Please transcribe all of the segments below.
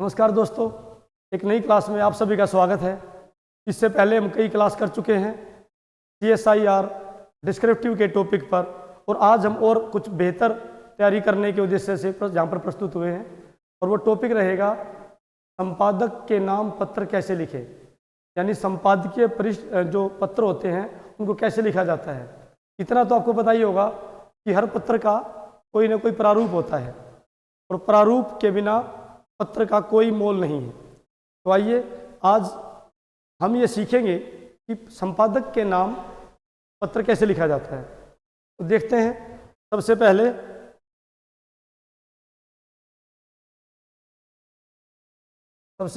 नमस्कार दोस्तों, एक नई क्लास में आप सभी का स्वागत है। इससे पहले हम कई क्लास कर चुके हैं CSIR डिस्क्रिप्टिव के टॉपिक पर, और आज हम और कुछ बेहतर तैयारी करने के उद्देश्य से यहाँ पर प्रस्तुत हुए हैं। और वो टॉपिक रहेगा संपादक के नाम पत्र कैसे लिखें, यानी संपादकीय पृष्ठ जो पत्र होते हैं उनको कैसे लिखा जाता है। इतना तो आपको पता ही होगा कि हर पत्र का कोई ना कोई प्रारूप होता है, और प्रारूप के बिना पत्र का कोई मोल नहीं है। तो आइए आज हम ये सीखेंगे कि संपादक के नाम पत्र कैसे लिखा जाता है। तो देखते हैं। सबसे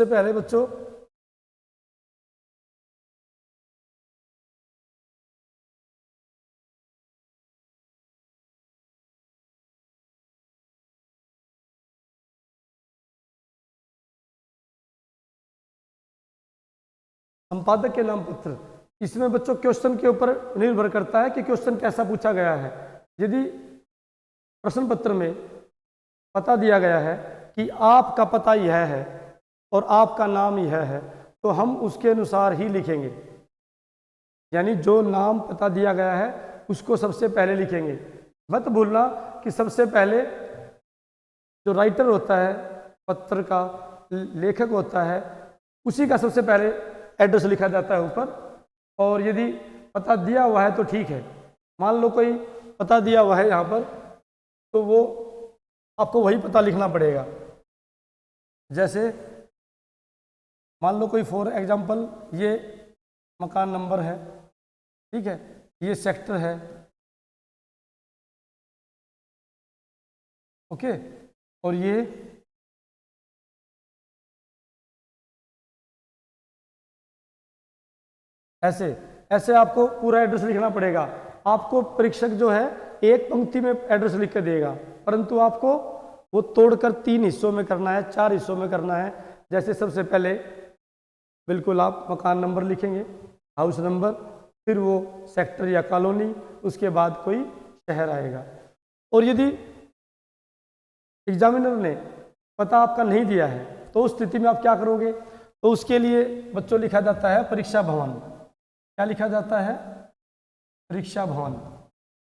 पहले बच्चों संपादक के नाम पत्र, इसमें बच्चों क्वेश्चन के ऊपर निर्भर करता है कि क्वेश्चन कैसा पूछा गया है। यदि प्रश्न पत्र में पता दिया गया है कि आपका पता यह है और आपका नाम यह है, तो हम उसके अनुसार ही लिखेंगे। यानी जो नाम पता दिया गया है उसको सबसे पहले लिखेंगे। मत भूलना कि सबसे पहले जो राइटर होता है, पत्र का लेखक होता है, उसी का सबसे पहले एड्रेस लिखा जाता है ऊपर। और यदि पता दिया हुआ है तो ठीक है। मान लो कोई पता दिया हुआ है यहाँ पर, तो वो आपको वही पता लिखना पड़ेगा। जैसे मान लो कोई फॉर एग्जांपल ये मकान नंबर है, ठीक है, ये सेक्टर है, ओके, और ये ऐसे आपको पूरा एड्रेस लिखना पड़ेगा। आपको परीक्षक जो है एक पंक्ति में एड्रेस लिख कर देगा, परंतु आपको वो तोड़कर 3 हिस्सों में करना है, 4 हिस्सों में करना है। जैसे सबसे पहले बिल्कुल आप मकान नंबर लिखेंगे, हाउस नंबर, फिर वो सेक्टर या कॉलोनी, उसके बाद कोई शहर आएगा। और यदि एग्जामिनर ने पता आपका नहीं दिया है तो उस स्थिति में आप क्या करोगे? तो उसके लिए बच्चों लिखा जाता है परीक्षा भवन। क्या लिखा जाता है? परीक्षा भवन।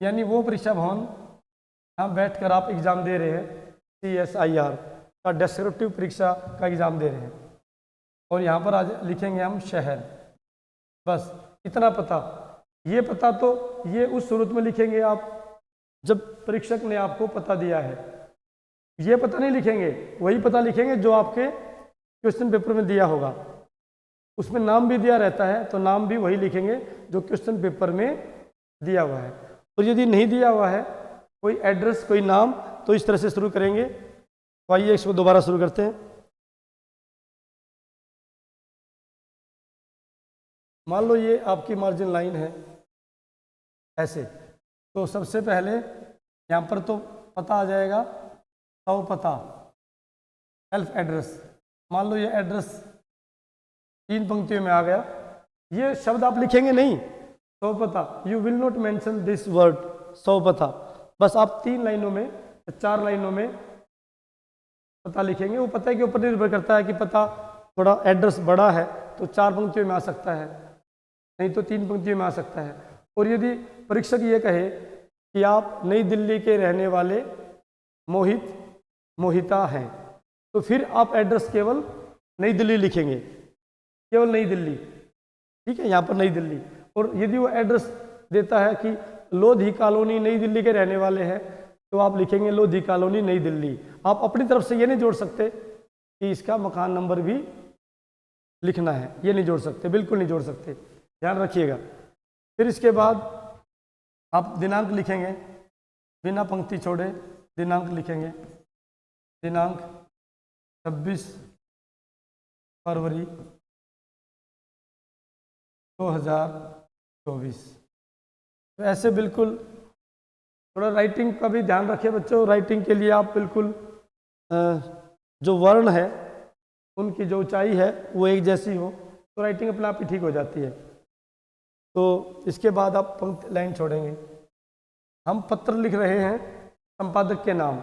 यानी वो परीक्षा भवन यहाँ बैठकर आप एग्जाम दे रहे हैं, CSIR का डिस्क्रिप्टिव परीक्षा का एग्जाम दे रहे हैं। और यहाँ पर आज लिखेंगे हम शहर। बस इतना पता। ये पता तो ये उस सूरत में लिखेंगे आप जब परीक्षक ने आपको पता दिया है। ये पता नहीं लिखेंगे, वही पता लिखेंगे जो आपके क्वेश्चन पेपर में दिया होगा। उसमें नाम भी दिया रहता है तो नाम भी वही लिखेंगे जो क्वेश्चन पेपर में दिया हुआ है। और यदि नहीं दिया हुआ है कोई एड्रेस, कोई नाम, तो इस तरह से शुरू करेंगे। तो आइए इसको दोबारा शुरू करते हैं। मान लो ये आपकी मार्जिन लाइन है ऐसे, तो सबसे पहले यहाँ पर तो पता आ जाएगा, सौ पता, सेल्फ एड्रेस। मान लो ये एड्रेस 3 पंक्तियों में आ गया। ये शब्द आप लिखेंगे नहीं, सौ पता, you will not mention this word, सौ पता। बस आप 3 लाइनों में, 4 लाइनों में पता लिखेंगे। वो पता के ऊपर निर्भर करता है कि पता थोड़ा एड्रेस बड़ा है तो 4 पंक्तियों में आ सकता है, नहीं तो 3 पंक्तियों में आ सकता है। और यदि परीक्षक ये कहे कि आप नई दिल्ली के रहने वाले मोहित मोहिता हैं, तो फिर आप एड्रेस केवल नई दिल्ली लिखेंगे, केवल नई दिल्ली, ठीक है, यहाँ पर नई दिल्ली। और यदि वो एड्रेस देता है कि लोधी कॉलोनी नई दिल्ली के रहने वाले हैं, तो आप लिखेंगे लोधी कॉलोनी नई दिल्ली। आप अपनी तरफ से ये नहीं जोड़ सकते कि इसका मकान नंबर भी लिखना है, ये नहीं जोड़ सकते, बिल्कुल नहीं जोड़ सकते, ध्यान रखिएगा। फिर इसके बाद आप दिनांक लिखेंगे, बिना पंक्ति छोड़े दिनांक लिखेंगे। दिनांक 26 फरवरी 2024। तो ऐसे बिल्कुल थोड़ा राइटिंग का भी ध्यान रखें बच्चों। राइटिंग के लिए आप बिल्कुल जो वर्ण है उनकी जो ऊंचाई है वो एक जैसी हो, तो राइटिंग अपने आप ही ठीक हो जाती है। तो इसके बाद आप पंक्ति लाइन छोड़ेंगे। हम पत्र लिख रहे हैं संपादक के नाम,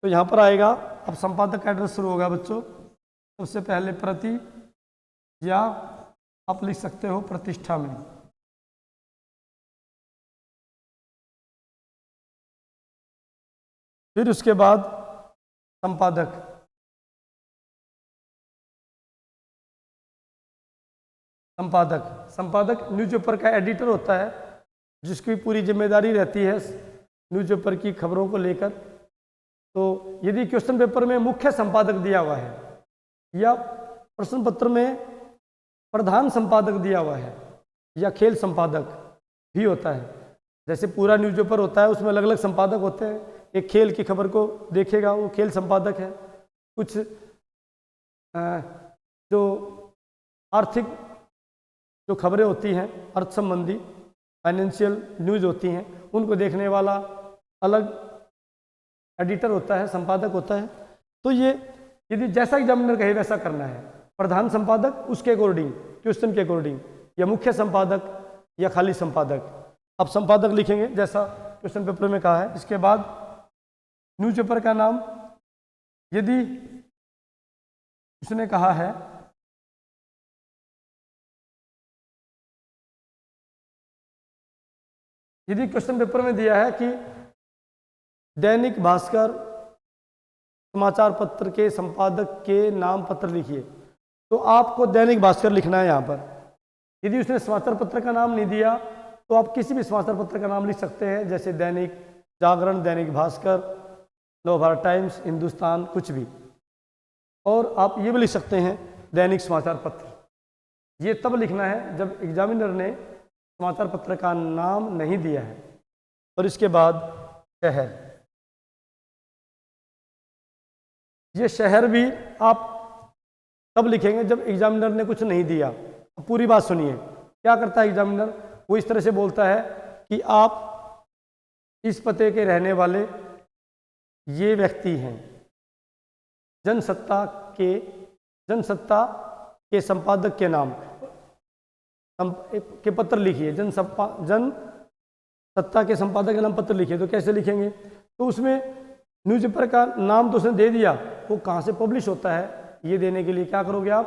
तो यहाँ पर आएगा, अब संपादक का एड्रेस शुरू होगा बच्चों, सबसे पहले प्रति, या आप लिख सकते हो प्रतिष्ठा में। फिर उसके बाद संपादक। संपादक न्यूज़पेपर का एडिटर होता है, जिसकी पूरी जिम्मेदारी रहती है न्यूज़पेपर की खबरों को लेकर। तो यदि क्वेश्चन पेपर में मुख्य संपादक दिया हुआ है या प्रश्न पत्र में प्रधान संपादक दिया हुआ है या खेल संपादक भी होता है, जैसे पूरा न्यूज़पेपर होता है उसमें अलग अलग संपादक होते हैं। एक खेल की खबर को देखेगा वो खेल संपादक है, कुछ जो आर्थिक जो खबरें होती हैं अर्थ संबंधी फाइनेंशियल न्यूज़ होती हैं उनको देखने वाला अलग एडिटर होता है, संपादक होता है। तो ये यदि जैसा एग्जामिनर कहे वैसा करना है। प्रधान संपादक उसके अकॉर्डिंग, क्वेश्चन के अकॉर्डिंग, या मुख्य संपादक या खाली संपादक। अब संपादक लिखेंगे जैसा क्वेश्चन पेपर में कहा है। इसके बाद न्यूज़पेपर का नाम, यदि उसने कहा है यदि क्वेश्चन पेपर में दिया है कि दैनिक भास्कर समाचार पत्र के संपादक के नाम पत्र लिखिए, तो आपको दैनिक भास्कर लिखना है यहाँ पर। यदि उसने समाचार पत्र का नाम नहीं दिया तो आप किसी भी समाचार पत्र का नाम लिख सकते हैं, जैसे दैनिक जागरण, दैनिक भास्कर, नवभारत टाइम्स, हिंदुस्तान, कुछ भी। और आप ये भी लिख सकते हैं दैनिक समाचार पत्र। ये तब लिखना है जब एग्जामिनर ने समाचार पत्र का नाम नहीं दिया है। और इसके बाद शहर, ये शहर भी आप तब लिखेंगे जब एग्जामिनर ने कुछ नहीं दिया। पूरी बात सुनिए, क्या करता है एग्जामिनर, वो इस तरह से बोलता है कि आप इस पते के रहने वाले ये व्यक्ति हैं, जनसत्ता के संपादक के नाम के पत्र लिखिए, जनसत्ता के संपादक के नाम पत्र लिखिए। तो कैसे लिखेंगे, तो उसमें न्यूज़पेपर का नाम तो उसने दे दिया, वो कहाँ से पब्लिश होता है ये देने के लिए क्या करोगे आप,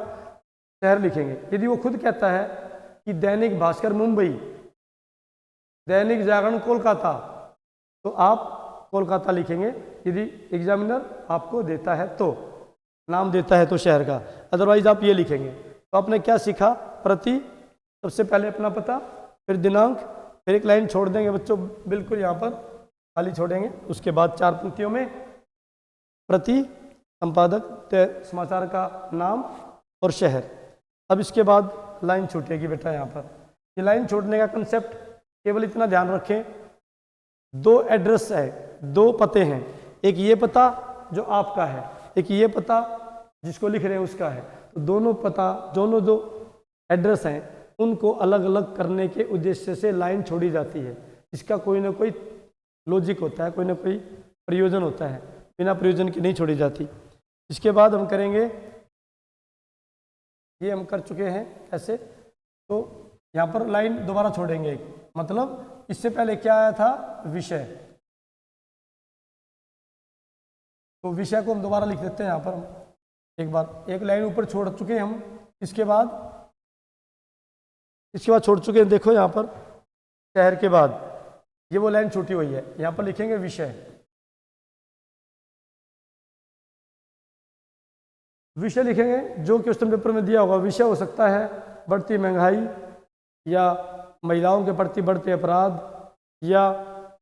शहर लिखेंगे। यदि वो खुद कहता है कि दैनिक भास्कर मुंबई, दैनिक जागरण कोलकाता, तो आप कोलकाता लिखेंगे। यदि एग्जामिनर आपको देता है तो, नाम देता है तो शहर का, अदरवाइज आप ये लिखेंगे। तो आपने क्या सीखा, प्रति, सबसे पहले अपना पता, फिर दिनांक, फिर एक लाइन छोड़ देंगे बच्चों, बिल्कुल यहाँ पर खाली छोड़ेंगे। उसके बाद 4 पंक्तियों में प्रति, संपादक, समाचार का नाम और शहर। अब इसके बाद लाइन छूटेगी बेटा यहाँ पर। ये लाइन छोड़ने का कंसेप्ट केवल इतना ध्यान रखें, 2 एड्रेस है, 2 पते हैं, एक ये पता जो आपका है, एक ये पता जिसको लिख रहे हैं उसका है। तो दोनों पता, दोनों जो एड्रेस हैं उनको अलग अलग करने के उद्देश्य से लाइन छोड़ी जाती है। इसका कोई ना कोई लॉजिक होता है, कोई ना कोई प्रयोजन होता है, बिना प्रयोजन के नहीं छोड़ी जाती। इसके बाद हम करेंगे, ये हम कर चुके हैं ऐसे, तो यहाँ पर लाइन दोबारा छोड़ेंगे एक, मतलब इससे पहले क्या आया था, विषय। तो विषय को हम दोबारा लिख देते हैं यहाँ पर, हम एक बार एक लाइन ऊपर छोड़ चुके हैं हम। इसके बाद छोड़ चुके हैं, देखो यहाँ पर शहर के बाद ये वो लाइन छूटी हुई है, यहाँ पर लिखेंगे विषय। विषय लिखेंगे जो क्वेश्चन पेपर में दिया होगा। विषय हो सकता है बढ़ती महंगाई, या महिलाओं के प्रति बढ़ते अपराध, या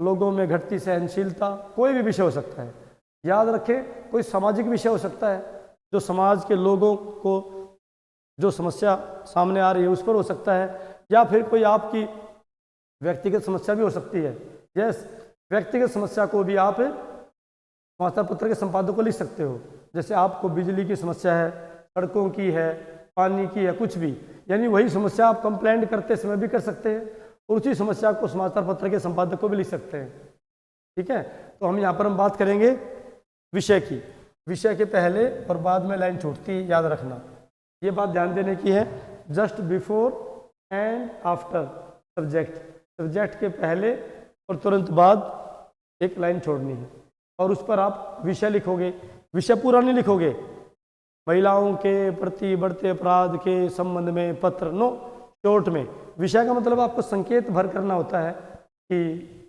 लोगों में घटती सहनशीलता, कोई भी विषय हो सकता है। याद रखें, कोई सामाजिक विषय हो सकता है, जो समाज के लोगों को जो समस्या सामने आ रही है उस पर हो सकता है, या फिर कोई आपकी व्यक्तिगत समस्या भी हो सकती है। यस, व्यक्तिगत समस्या को भी आप समाचार पत्र के संपादक को लिख सकते हो। जैसे आपको बिजली की समस्या है, सड़कों की है, पानी की है, कुछ भी, यानी वही समस्या आप कंप्लेंट करते समय भी कर सकते हैं और उसी समस्या को समाचार पत्र के संपादक को भी लिख सकते हैं। ठीक है, तो हम यहाँ पर हम बात करेंगे विषय की। विषय के पहले और बाद में लाइन छूटती है, याद रखना, ये बात ध्यान देने की है। Just before and after subject, subject के पहले और तुरंत बाद एक लाइन छोड़नी है और उस पर आप विषय लिखोगे। विषय पूरा नहीं लिखोगे, महिलाओं के प्रति बढ़ते अपराध के संबंध में पत्र। नो, शॉर्ट में विषय का मतलब आपको संकेत भर करना होता है कि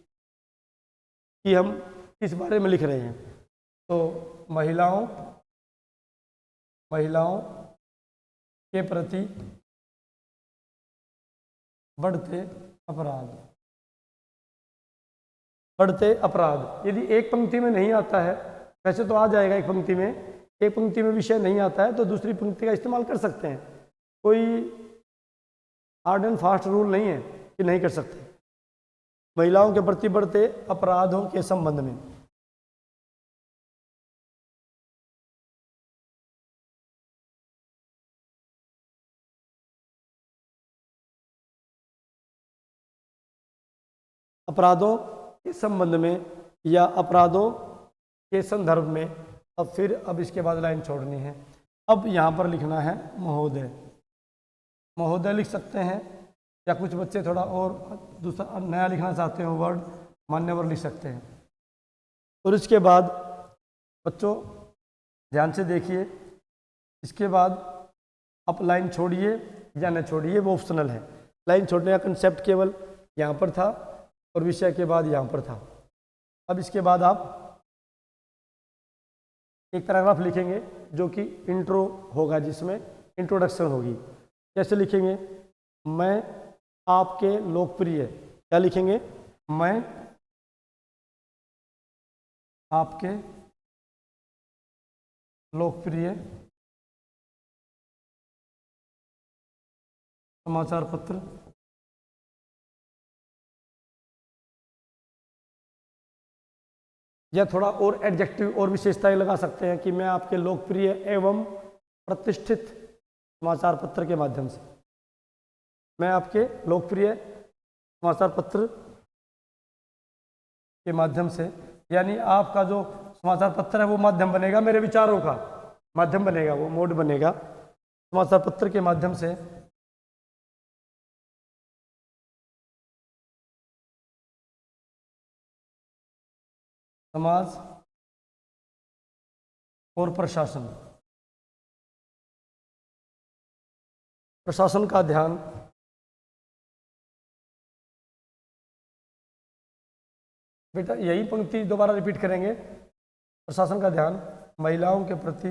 हम किस बारे में लिख रहे हैं। तो महिलाओं के प्रति बढ़ते अपराध। यदि एक पंक्ति में नहीं आता है, वैसे तो आ जाएगा एक पंक्ति में, एक पंक्ति में विषय नहीं आता है तो दूसरी पंक्ति का इस्तेमाल कर सकते हैं। कोई हार्ड एंड फास्ट रूल नहीं है कि नहीं कर सकते। महिलाओं के प्रति बढ़ते अपराधों के संबंध में। अपराधों के संबंध में या अपराधों के संदर्भ में। अब इसके बाद लाइन छोड़नी है। अब यहाँ पर लिखना है महोदय। महोदय लिख सकते हैं, या कुछ बच्चे थोड़ा और दूसरा नया लिखना चाहते हो वर्ड, मान्यवर लिख सकते हैं। और इसके बाद बच्चों ध्यान से देखिए, इसके बाद आप लाइन छोड़िए या न छोड़िए, वो ऑप्शनल है। लाइन छोड़ने का कंसेप्ट केवल यहाँ पर था और विषय के बाद यहाँ पर था। अब इसके बाद आप एक पैराग्राफ लिखेंगे जो कि इंट्रो होगा, जिसमें इंट्रोडक्शन होगी। कैसे लिखेंगे? मैं आपके लोकप्रिय, क्या लिखेंगे? मैं आपके लोकप्रिय समाचार पत्र या थोड़ा और एडजेक्टिव और विशेषताएं लगा सकते हैं कि मैं आपके लोकप्रिय एवं प्रतिष्ठित समाचार पत्र के माध्यम से, मैं आपके लोकप्रिय समाचार पत्र के माध्यम से, यानी आपका जो समाचार पत्र है वो माध्यम बनेगा, मेरे विचारों का माध्यम बनेगा, वो मोड बनेगा। समाचार पत्र के माध्यम से समाज और प्रशासन का ध्यान बेटा, यही पंक्ति दोबारा रिपीट करेंगे। प्रशासन का ध्यान महिलाओं के प्रति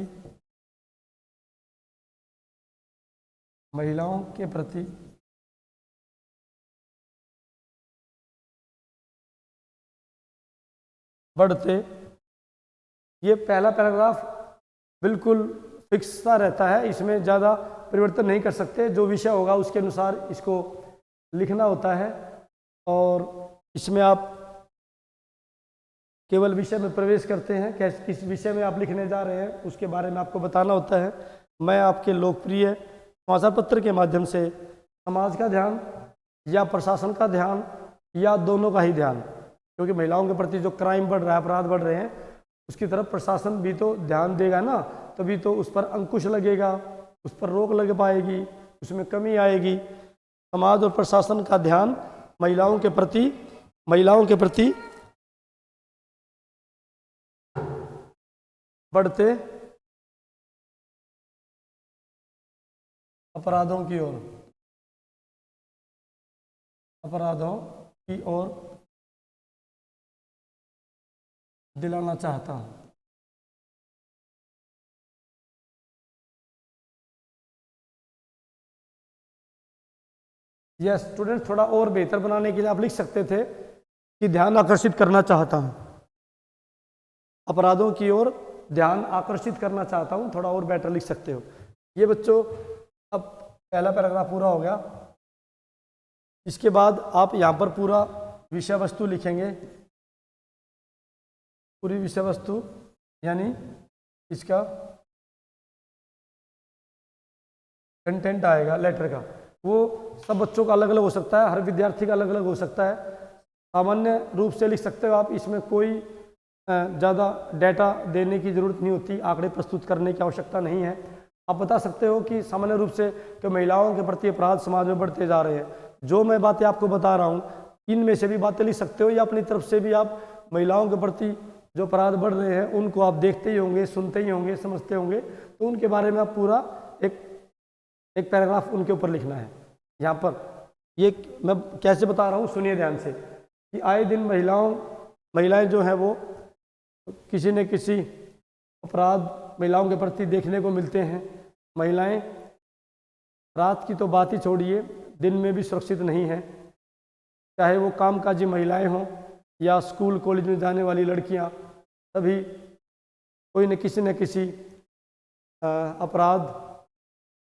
बढ़ते, ये पहला पैराग्राफ बिल्कुल फिक्स सा रहता है, इसमें ज़्यादा परिवर्तन नहीं कर सकते। जो विषय होगा उसके अनुसार इसको लिखना होता है, और इसमें आप केवल विषय में प्रवेश करते हैं, किस विषय में आप लिखने जा रहे हैं उसके बारे में आपको बताना होता है। मैं आपके लोकप्रिय समाचार पत्र के माध्यम से समाज का ध्यान या प्रशासन का ध्यान या दोनों का ही ध्यान, क्योंकि महिलाओं के प्रति जो क्राइम बढ़ रहा है, अपराध बढ़ रहे हैं, उसकी तरफ प्रशासन भी तो ध्यान देगा ना, तभी तो उस पर अंकुश लगेगा, उस पर रोक लग पाएगी, उसमें कमी आएगी। समाज और प्रशासन का ध्यान महिलाओं के प्रति बढ़ते अपराधों की ओर दिलाना चाहता हूं। यस स्टूडेंट, थोड़ा और बेहतर बनाने के लिए आप लिख सकते थे कि ध्यान आकर्षित करना चाहता हूं, अपराधों की ओर ध्यान आकर्षित करना चाहता हूं, थोड़ा और बेटर लिख सकते हो। ये बच्चों अब पहला पैराग्राफ पूरा हो गया। इसके बाद आप यहाँ पर पूरा विषय वस्तु लिखेंगे, पूरी विषय वस्तु, यानी इसका कंटेंट आएगा लेटर का। वो सब बच्चों का अलग अलग हो सकता है, हर विद्यार्थी का अलग अलग हो सकता है। सामान्य रूप से लिख सकते हो आप, इसमें कोई ज़्यादा डेटा देने की ज़रूरत नहीं होती, आंकड़े प्रस्तुत करने की आवश्यकता नहीं है। आप बता सकते हो कि सामान्य रूप से कि महिलाओं के प्रति अपराध समाज में बढ़ते जा रहे हैं। जो मैं बातें आपको बता रहा हूँ, इनमें से भी बातें लिख सकते हो, या अपनी तरफ से भी आप महिलाओं के प्रति जो अपराध बढ़ रहे हैं उनको आप देखते ही होंगे, सुनते ही होंगे, समझते होंगे, तो उनके बारे में आप पूरा एक पैराग्राफ उनके ऊपर लिखना है। यहाँ पर ये मैं कैसे बता रहा हूँ, सुनिए ध्यान से, कि आए दिन महिलाएं जो हैं वो किसी न किसी अपराध महिलाओं के प्रति देखने को मिलते हैं। महिलाएं रात की तो बात ही छोड़िए, दिन में भी सुरक्षित नहीं है, चाहे वो कामकाजी महिलाएं हों या स्कूल कॉलेज में जाने वाली लड़कियां, सभी कोई न किसी अपराध,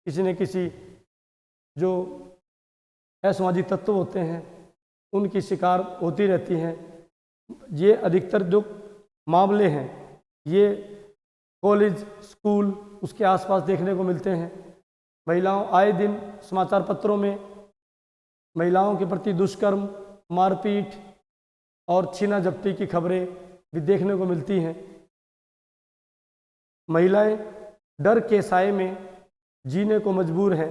किसी न किसी जो असामाजिक तत्व होते हैं उनकी शिकार होती रहती हैं। ये अधिकतर जो मामले हैं ये कॉलेज, स्कूल, उसके आसपास देखने को मिलते हैं। महिलाओं, आए दिन समाचार पत्रों में महिलाओं के प्रति दुष्कर्म, मारपीट और छीना झपटी की खबरें भी देखने को मिलती हैं। महिलाएं डर के साए में जीने को मजबूर हैं।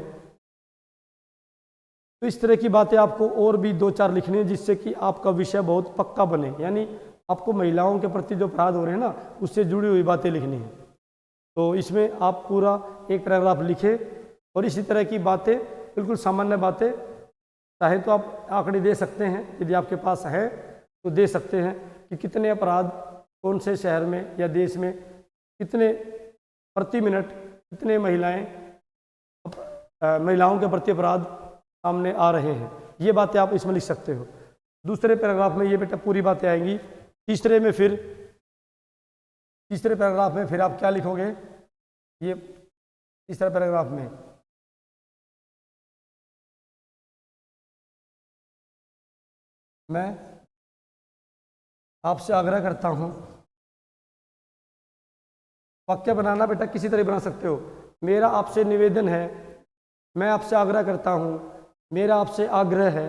तो इस तरह की बातें आपको और भी 2-4 लिखनी है जिससे कि आपका विषय बहुत पक्का बने, यानी आपको महिलाओं के प्रति जो अपराध हो रहे हैं ना उससे जुड़ी हुई बातें लिखनी है। तो इसमें आप पूरा एक पैराग्राफ लिखें और इसी तरह की बातें, बिल्कुल सामान्य बातें, चाहे तो आप आंकड़े दे सकते हैं, यदि आपके पास है तो दे सकते हैं कि कितने अपराध कौन से शहर में या देश में, कितने प्रति मिनट कितने महिलाओं के प्रति अपराध सामने आ रहे हैं। ये बातें आप इसमें लिख सकते हो। दूसरे पैराग्राफ में ये बेटा पूरी बातें आएंगी। तीसरे पैराग्राफ में फिर आप क्या लिखोगे, ये तीसरा पैराग्राफ में मैं आपसे आग्रह करता हूं, वाक्य बनाना बेटा किसी तरह बना सकते हो। मेरा आपसे निवेदन है, मैं आपसे आग्रह करता हूं, मेरा आपसे आग्रह है,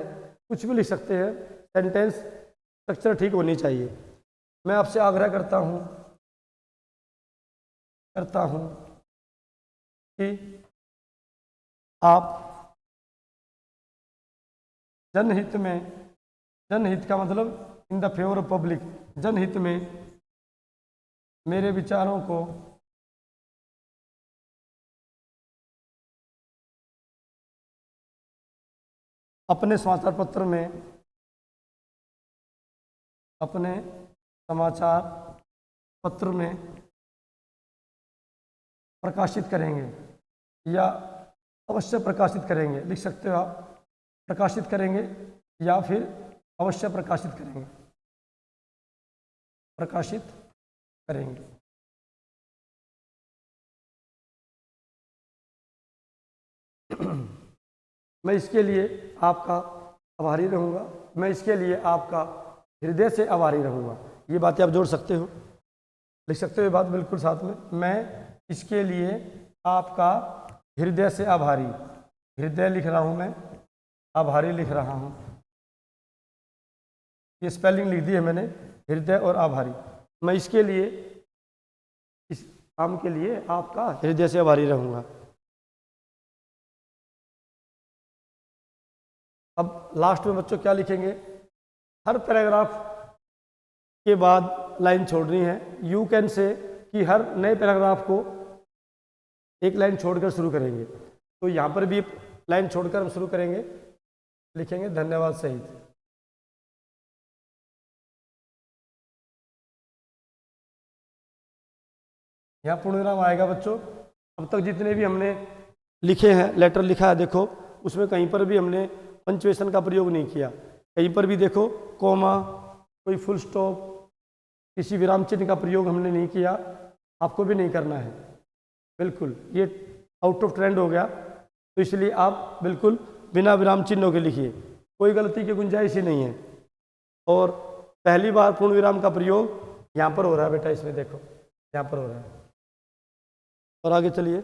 कुछ भी लिख सकते हैं। सेंटेंस स्ट्रक्चर ठीक होनी चाहिए। मैं आपसे आग्रह करता हूं कि आप जनहित में, जनहित का मतलब in the favour of public, जनहित में मेरे विचारों को अपने समाचार पत्र में प्रकाशित करेंगे या अवश्य प्रकाशित करेंगे। लिख सकते हो आप, प्रकाशित करेंगे या फिर अवश्य प्रकाशित करेंगे, प्रकाशित करेंगे। मैं इसके लिए आपका आभारी रहूँगा, मैं इसके लिए आपका हृदय से आभारी रहूँगा। ये बातें आप जोड़ सकते हो, लिख सकते हो ये बात बिल्कुल साथ में। मैं इसके लिए आपका हृदय से आभारी, हृदय लिख रहा हूँ मैं, आभारी लिख रहा हूँ। ये स्पेलिंग लिख दी है मैंने, हृदय और आभारी। मैं इसके लिए, इस काम के लिए आपका हृदय से आभारी रहूँगा। अब लास्ट में बच्चों क्या लिखेंगे, हर पैराग्राफ के बाद लाइन छोड़नी है। यू कैन से कि हर नए पैराग्राफ को एक लाइन छोड़कर शुरू करेंगे। तो यहाँ पर भी लाइन छोड़कर हम शुरू करेंगे, लिखेंगे धन्यवाद सहित। यहाँ पूर्णविराम आएगा बच्चों। अब तक जितने भी हमने लिखे हैं, लेटर लिखा है, देखो उसमें कहीं पर भी हमने पंक्चुएशन का प्रयोग नहीं किया। कहीं पर भी देखो कॉमा, कोई फुल स्टॉप, किसी विराम चिन्ह का प्रयोग हमने नहीं किया। आपको भी नहीं करना है, बिल्कुल ये आउट ऑफ ट्रेंड हो गया। तो इसलिए आप बिल्कुल बिना विराम चिन्हों के लिखिए, कोई गलती की गुंजाइश ही नहीं है। और पहली बार पूर्ण विराम का प्रयोग यहाँ पर हो रहा है बेटा, इसमें देखो यहाँ पर हो रहा है। और आगे चलिए,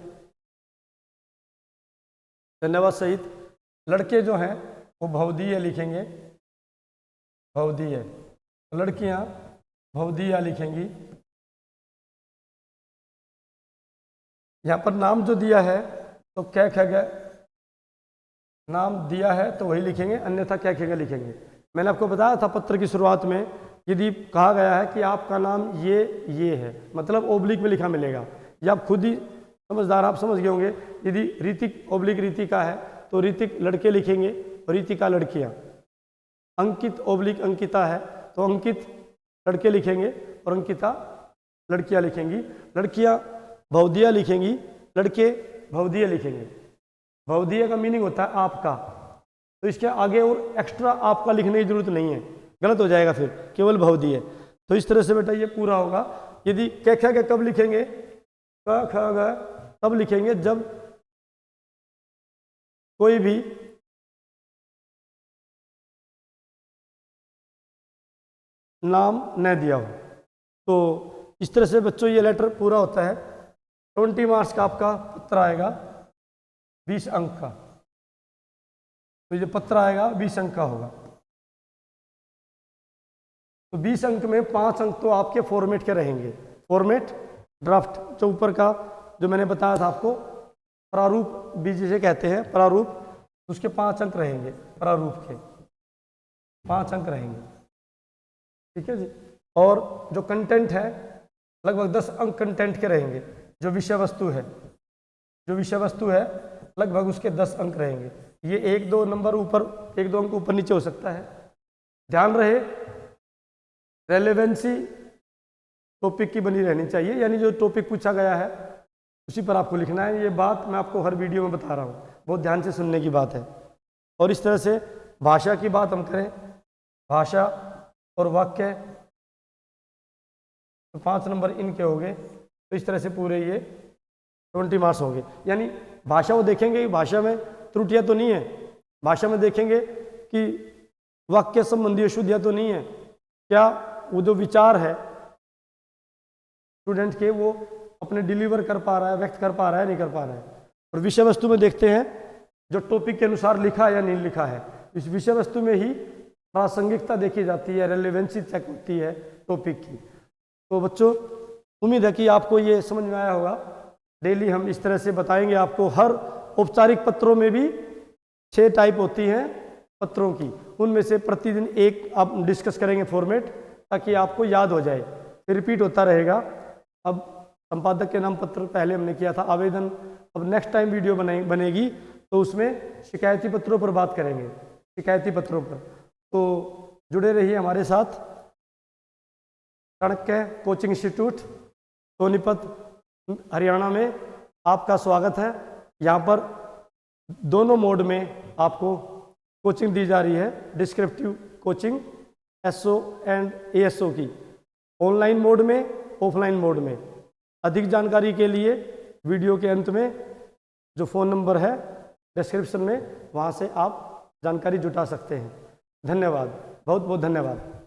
धन्यवाद सहित। लड़के जो हैं वो भवदीय लिखेंगे, भवदीय। लड़कियां भवदीया लिखेंगी। यहाँ पर नाम जो दिया है तो क्या ख नाम दिया है तो वही लिखेंगे, अन्यथा क्या ख लिखेंगे। मैंने आपको बताया था पत्र की शुरुआत में यदि कहा गया है कि आपका नाम ये है, मतलब ओब्लिक में लिखा मिलेगा, या आप खुद ही समझदार, आप समझ गए होंगे। यदि ऋतिक ओब्लिक ऋतिका है तो ऋतिक लड़के लिखेंगे और ऋतिका लड़कियां। अंकित ओब्लिक अंकिता है तो अंकित लड़के लिखेंगे और अंकिता लड़कियां लिखेंगी। लड़कियां भवदिया लिखेंगी, लड़के भवदिया लिखेंगे। भवदिया का मीनिंग होता है आपका, तो इसके आगे और एक्स्ट्रा आपका लिखने की जरूरत नहीं है, गलत हो जाएगा फिर, केवल भवदिया। तो इस तरह से बेटा ये पूरा होगा। यदि क ख ग कब लिखेंगे, क ख ग तब लिखेंगे जब कोई भी नाम न दिया हो। तो इस तरह से बच्चों ये लेटर पूरा होता है। 20 मार्क्स का आपका पत्र आएगा 20 अंक का। तो ये पत्र आएगा 20 अंक का होगा। तो 20 अंक में 5 अंक तो आपके फॉर्मेट के रहेंगे। फॉर्मेट ड्राफ्ट जो ऊपर का जो मैंने बताया था आपको, प्रारूप भी जिसे कहते हैं, प्रारूप, उसके 5 अंक रहेंगे। प्रारूप के 5 अंक रहेंगे, ठीक है जी। और जो कंटेंट है लगभग 10 अंक कंटेंट के रहेंगे। जो विषय वस्तु है, जो विषय वस्तु है लगभग उसके 10 अंक रहेंगे। ये 1-2 नंबर ऊपर, 1-2 अंक ऊपर नीचे हो सकता है। ध्यान रहे रेलेवेंसी टॉपिक की बनी रहनी चाहिए, यानी जो टॉपिक पूछा गया है उसी पर आपको लिखना है। ये बात मैं आपको हर वीडियो में बता रहा हूँ, बहुत ध्यान से सुनने की बात है। और इस तरह से भाषा की बात हम करें, भाषा और वाक्य तो 5 नंबर इनके हो गए। तो इस तरह से पूरे ये 20 मार्क्स होंगे। यानी भाषा वो देखेंगे, भाषा में त्रुटियां तो नहीं है, भाषा में देखेंगे कि वाक्य संबंधी अशुद्धियां तो नहीं है, क्या वो जो विचार है स्टूडेंट के वो अपने डिलीवर कर पा रहा है, व्यक्त कर पा रहा है, नहीं कर पा रहा है। और विषय वस्तु में देखते हैं जो टॉपिक के अनुसार लिखा है या नहीं लिखा है। इस विषय वस्तु में ही प्रासंगिकता देखी जाती है, रेलेवेंसी चेक होती है टॉपिक की। तो बच्चों उम्मीद है कि आपको ये समझ में आया होगा। डेली हम इस तरह से बताएंगे आपको। हर औपचारिक पत्रों में भी 6 टाइप होती हैं पत्रों की, उनमें से प्रतिदिन एक आप डिस्कस करेंगे फॉर्मेट, ताकि आपको याद हो जाए, फिर रिपीट होता रहेगा। अब संपादक के नाम पत्र पहले हमने किया था, आवेदन अब नेक्स्ट टाइम वीडियो बनेगी तो उसमें शिकायती पत्रों पर बात करेंगे, शिकायती पत्रों पर। तो जुड़े रहिए हमारे साथ। चाणक्य कोचिंग इंस्टीट्यूट सोनीपत हरियाणा में आपका स्वागत है। यहाँ पर दोनों मोड में आपको कोचिंग दी जा रही है, descriptive coaching SO and ASO की, ऑनलाइन मोड में, ऑफलाइन मोड में। अधिक जानकारी के लिए वीडियो के अंत में जो फ़ोन नंबर है डिस्क्रिप्शन में, वहाँ से आप जानकारी जुटा सकते हैं। धन्यवाद, बहुत बहुत धन्यवाद।